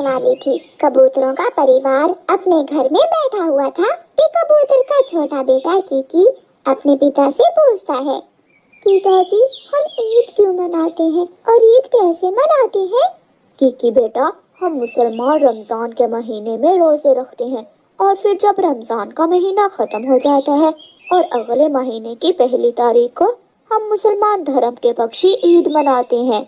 वाली थी। कबूतरों का परिवार अपने घर में बैठा हुआ था कि कबूतर का छोटा बेटा कीकी अपने पिता से पूछता है, पिताजी हम ईद क्यों मनाते हैं और ईद कैसे मनाते हैं? कीकी बेटा, हम मुसलमान रमजान के महीने में रोजे रखते हैं और फिर जब रमजान का महीना खत्म हो जाता है और अगले महीने की पहली तारीख को हम मुसलमान धर्म के पक्षी ईद मनाते हैं।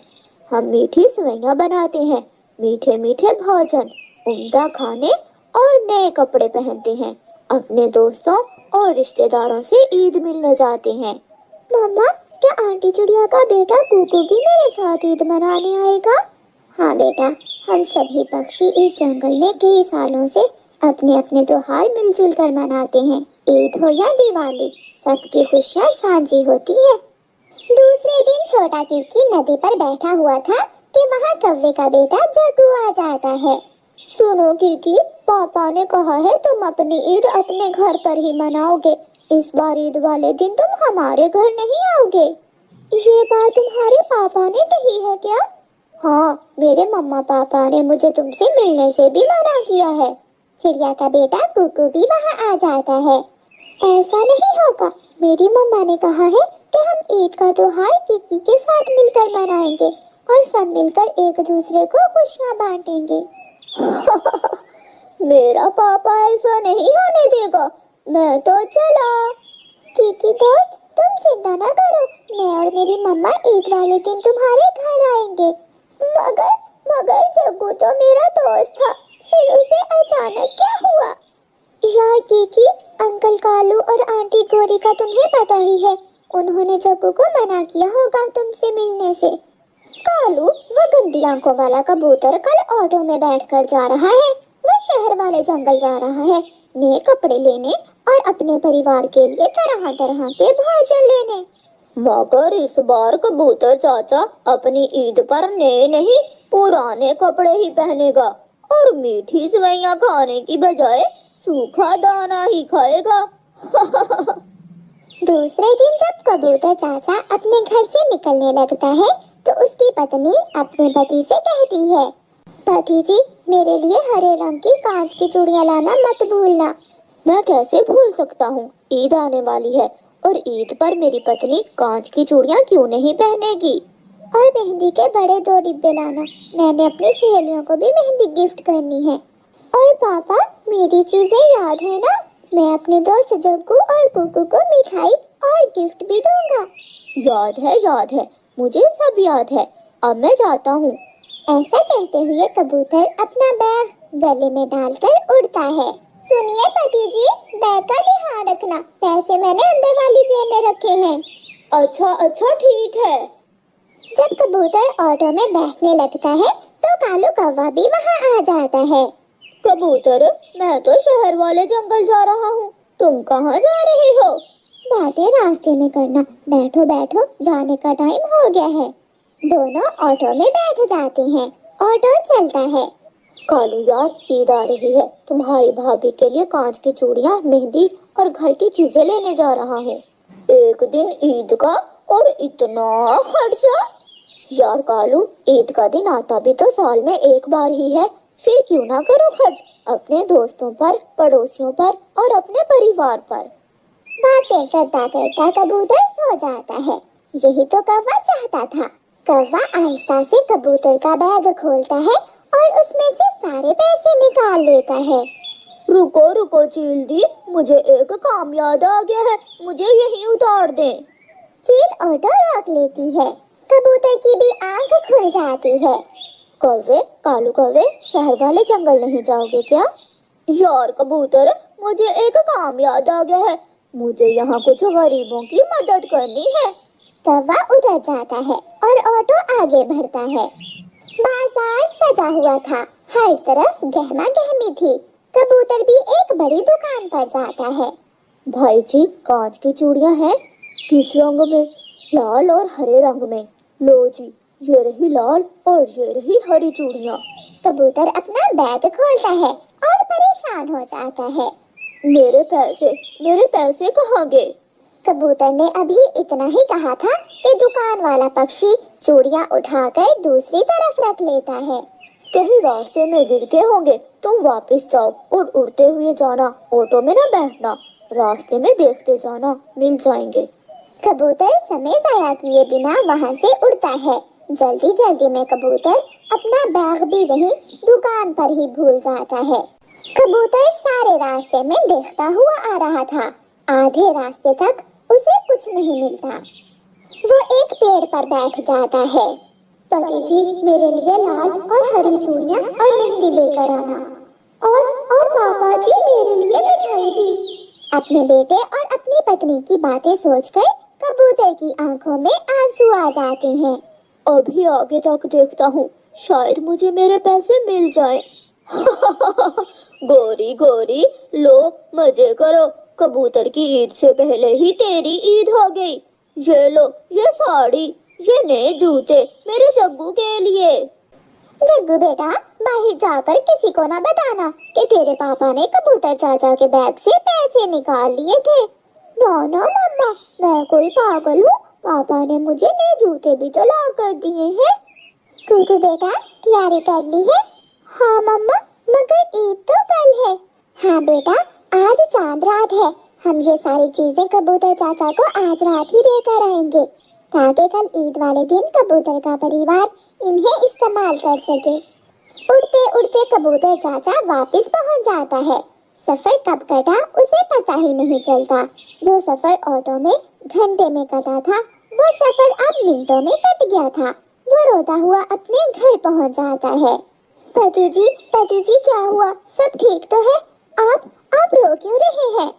हम मीठी सेवइयां बनाते हैं, मीठे मीठे भोजन, उम्दा खाने और नए कपड़े पहनते हैं, अपने दोस्तों और रिश्तेदारों से ईद मिलने जाते हैं। मम्मा, क्या आंटी चिड़िया का बेटा कुकू भी मेरे साथ ईद मनाने आएगा? हाँ बेटा, हम सभी पक्षी इस जंगल में कई सालों से अपने अपने त्योहार मिलजुल कर मनाते हैं। ईद हो या दिवाली, सबकी खुशियाँ साझी होती है। दूसरे दिन छोटा कीकी नदी पर बैठा हुआ था कि वहाँ कौवे का बेटा जग्गू आ जाता है। सुनो कीकी, पापा ने कहा है तुम अपनी ईद अपने घर पर ही मनाओगे। इस बार ईद वाले दिन तुम हमारे घर नहीं आओगे। ये बात तुम्हारे पापा ने कही है क्या? हाँ, मेरे मम्मा पापा ने मुझे तुमसे मिलने से भी मना किया है। चिड़िया का बेटा कुकू भी वहाँ आ जाता है। ऐसा नहीं होगा, मेरी मम्मा ने कहा है कि हम ईद का त्योहार कीकी के साथ मिलकर मनाएंगे और सब मिलकर एक दूसरे को खुशियाँ बांटेंगे। मेरा पापा ऐसा नहीं होने देगा, मैं तो चला। कीकी दोस्त, तुम चिंता न करो, मैं और मेरी मम्मा ईद वाले दिन तुम्हारे घर आएंगे। मगर जग्गू तो मेरा दोस्त था, फिर उसे अचानक क्या हुआ? यार कीकी, अंकल कालू और आंटी गौरी का तुम्हें पता ही है, उन्होंने जग्गू को मना किया होगा तुमसे मिलने से। कालू, वो गंदी आंखों वाला कबूतर कल ऑटो में बैठकर जा रहा है। वो शहर वाले जंगल जा रहा है नए कपड़े लेने और अपने परिवार के लिए तरह तरह के भोजन लेने। मगर इस बार कबूतर चाचा अपनी ईद पर नए नहीं पुराने कपड़े ही पहनेगा और मीठी सेवइयां खाने की बजाय सूखा दाना ही खाएगा। दूसरे दिन जब कबूतर चाचा अपने घर से निकलने लगता है तो उसकी पत्नी अपने पति से कहती है, पति जी, मेरे लिए हरे रंग की कांच की चूड़ियां लाना मत भूलना। मैं कैसे भूल सकता हूँ, ईद आने वाली है और ईद पर मेरी पत्नी कांच की चूड़ियां क्यों नहीं पहनेगी। और मेहंदी के बड़े 2 डिब्बे लाना, मैंने अपनी सहेलियों को भी मेहंदी गिफ्ट करनी है। और पापा, मेरी चीजें याद है ना? मैं अपने दोस्त जग्गू और कुकू को मिठाई और गिफ्ट भी दूंगा। याद है, मुझे सब याद है, अब मैं जाता हूँ। ऐसा कहते हुए कबूतर अपना बैग गले में डालकर उड़ता है। सुनिए पति जी, बैग का ध्यान रखना, पैसे मैंने अंदर वाली जेब में रखे हैं। अच्छा ठीक है। जब कबूतर ऑटो में बैठने लगता है तो कालू कौवा भी वहाँ आ जाता है। कबूतर, मैं तो शहर वाले जंगल जा रहा हूँ, तुम कहाँ जा रहे हो? बातें रास्ते में करना, बैठो, जाने का टाइम हो गया है। दोनों ऑटो में बैठ जाते हैं। ऑटो चलता है। कालू यार, ईद आ रही है, तुम्हारी भाभी के लिए कांच की चूड़ियां, मेहंदी और घर की चीजें लेने जा रहा हूँ। एक दिन ईद का और इतना खर्चा। यार कालू, ईद का दिन आता भी तो साल में एक बार ही है, फिर क्यों ना करो खर्च अपने दोस्तों पर, पड़ोसियों पर और अपने परिवार पर। बातें करता करता कबूतर सो जाता है। यही तो कौवा चाहता था। कौवा आहिस्ता से कबूतर का बैग खोलता है और उसमें से सारे पैसे निकाल लेता है। रुको चील दी, मुझे एक काम याद आ गया है, मुझे यही उतार दे। चील ऑटो रोक लेती है। कबूतर की भी आंख खुल जाती है। कौवे, कालू कौवे, शहर वाले जंगल नहीं जाओगे क्या? यार कबूतर, मुझे एक काम याद आ गया है, मुझे यहाँ कुछ गरीबों की मदद करनी है। कौवा उधर जाता है और ऑटो आगे बढ़ता है। बाजार सजा हुआ था, हर तरफ गहमा गहमी थी। कबूतर भी एक बड़ी दुकान पर जाता है। भाई जी, कांच की चूड़ियां हैं, किस रंग में? लाल और हरे रंग में। लो जी, ये रही लाल और ये रही हरी चूड़ियां। कबूतर अपना बैग खोलता है और परेशान हो जाता है। मेरे पैसे कहाँ गए? कबूतर ने अभी इतना ही कहा था कि दुकान वाला पक्षी चूड़ियां उठाकर दूसरी तरफ रख लेता है। कहीं रास्ते में गिरते होंगे, तुम वापस जाओ और उड़ते हुए जाना, ऑटो में ना बैठना, रास्ते में देखते जाना, मिल जाएंगे। कबूतर समय जाया किए बिना वहाँ से उड़ता है। जल्दी जल्दी में कबूतर अपना बैग भी वहीं दुकान पर ही भूल जाता है। कबूतर सारे रास्ते में देखता हुआ आ रहा था। आधे रास्ते तक उसे कुछ नहीं मिलता। वो एक पेड़ पर बैठ जाता है। पति जी, मेरे लिए लाल और हरी चूड़ियाँ और मेहंदी लेकर आना। और पापा जी, मेरे लिए मिठाई भी। अपने बेटे और अपनी पत्नी की बातें सोचकर कबूतर की आंखों में आंसू आ जाते हैं। अभी आगे तक देखता हूँ, शायद मुझे मेरे पैसे मिल जाए। गोरी गोरी, लो मजे करो, कबूतर की ईद से पहले ही तेरी ईद हो गई। ये लो, ये साड़ी, ये नए जूते मेरे जग्गू के लिए। जग्गू बेटा, बाहर जाकर किसी को ना बताना कि तेरे पापा ने कबूतर चाचा के बैग से पैसे निकाल लिए थे। ना ना मम्मा, मैं कोई पागल हूँ, पापा ने मुझे नए जूते भी तो ला कर दिए हैं। कुकू बेटा, तैयारी कर ली है? हाँ मम्मा, मगर ईद तो कल है। हाँ बेटा, आज चांद रात है। हम ये सारी चीजें कबूतर चाचा को आज रात ही देकर आएंगे, ताकि कल ईद वाले दिन कबूतर का परिवार इन्हें इस्तेमाल कर सके। उड़ते उड़ते कबूतर चाचा वापस पहुंच जाता है। सफर कब कटा उसे पता ही नहीं चलता। जो सफर ऑटो में घंटे में कटा था, वो सफर अब मिनटों में कट गया था। वो रोता हुआ अपने घर पहुंच जाता है। पति जी, क्या हुआ? सब ठीक तो है? आप रो क्यों रहे हैं?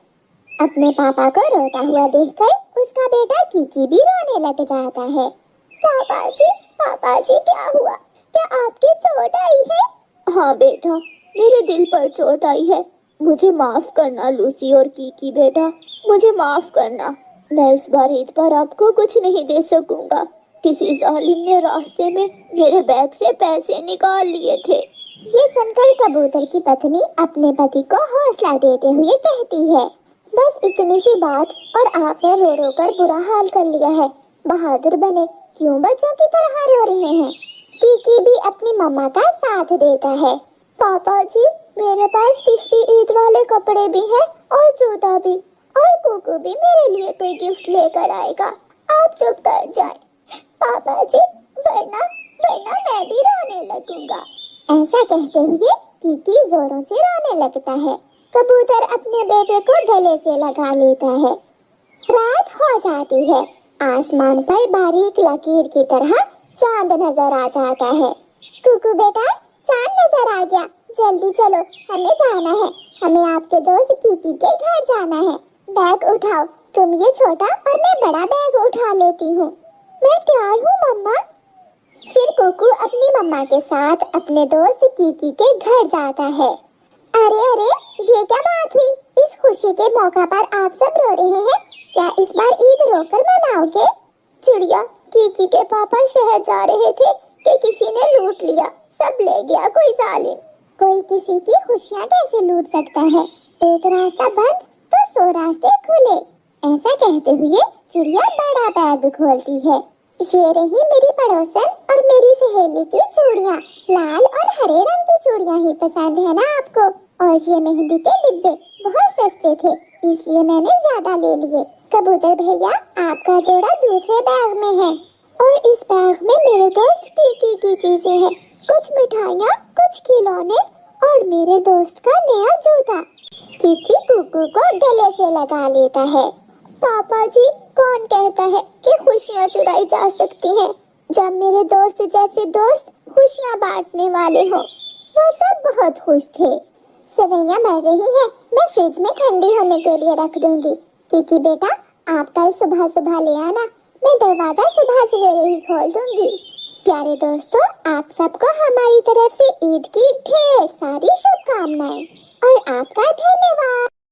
अपने पापा को रोता हुआ देखकर उसका बेटा कीकी भी रोने लग जाता है। पापा जी क्या हुआ? क्या आपके चोट आई है? हाँ बेटा, मेरे दिल पर चोट आई है। मुझे माफ करना लूसी और कीकी बेटा, मुझे माफ करना। मैं इस बार ईद पर आपको कुछ नहीं दे सकूंगा। किसी जालिम ने रास्ते में मेरे बैग से पैसे निकाल लिए थे। ये सुनकर कबूतर की पत्नी अपने पति को हौसला देते हुए कहती है, बस इतनी सी बात और आपने रो रो कर बुरा हाल कर लिया है। बहादुर बने, क्यों बच्चों की तरह रो रहे हैं? कीकी भी अपनी मम्मा का साथ देता है। पापा जी, मेरे पास पिछली ईद वाले कपड़े भी हैं और जूता भी, और कुकू भी मेरे लिए कोई गिफ्ट लेकर आएगा। आप चुप कर जाएं। पापा जी, वरना मैं भी रोने लगूंगा। ऐसा कहते हुए कीकी जोरों से रोने लगता है। कबूतर अपने बेटे को गले से लगा लेता है। रात हो जाती है। आसमान पर बारीक लकीर की तरह चांद नजर आ जाता है। कुकू बेटा, चांद नजर आ गया, जल्दी चलो, हमें जाना है। हमें आपके दोस्त कीकी के घर जाना है। बैग उठाओ, तुम ये छोटा और मैं बड़ा बैग उठा लेती हूँ। मैं तैयार हूँ मम्मा। फिर कुकू अपनी मम्मा के साथ अपने दोस्त कीकी के घर जाता है। अरे, ये क्या बात हुई? इस खुशी के मौका पर आप सब रो रहे हैं। क्या इस बार ईद रोकर मनाओगे? चिड़िया, कीकी के पापा शहर जा रहे थे कि किसी ने लूट लिया, सब ले गया कोई जालिम। कोई किसी की खुशियाँ कैसे लूट सकता है? एक रास्ता बंद तो 100 रास्ते खुले। ऐसा कहते हुए चिड़िया बड़ा बैग खोलती है। ये रही मेरी पड़ोसन और मेरी सहेली की चूड़ियाँ। लाल और हरे रंग की चूड़ियाँ ही पसंद है ना आपको? और ये मेहंदी के डिब्बे बहुत सस्ते थे, इसलिए मैंने ज्यादा ले लिए। कबूतर भैया, आपका जोड़ा दूसरे बैग में है, और इस बैग में मेरे दोस्त कीकी की चीजें हैं, कुछ मिठाइयाँ, कुछ खिलौने और मेरे दोस्त का नया जूता। कीकी कुकू को गले से लगा लेता है। पापा जी, कौन कहता है कि खुशियाँ चुराई जा सकती हैं? जब मेरे दोस्त जैसे दोस्त खुशियाँ बांटने वाले हों। वो सब बहुत खुश थे। सेवइयाँ बढ़ रही हैं, मैं फ्रिज में ठंडी होने के लिए रख दूंगी। कीकी बेटा, आप कल सुबह सुबह ले आना, मैं दरवाजा सुबह सवेरे ही खोल दूंगी। प्यारे दोस्तों, आप सबको हमारी तरफ से ईद की ढेर सारी शुभकामनाएं और आपका धन्यवाद।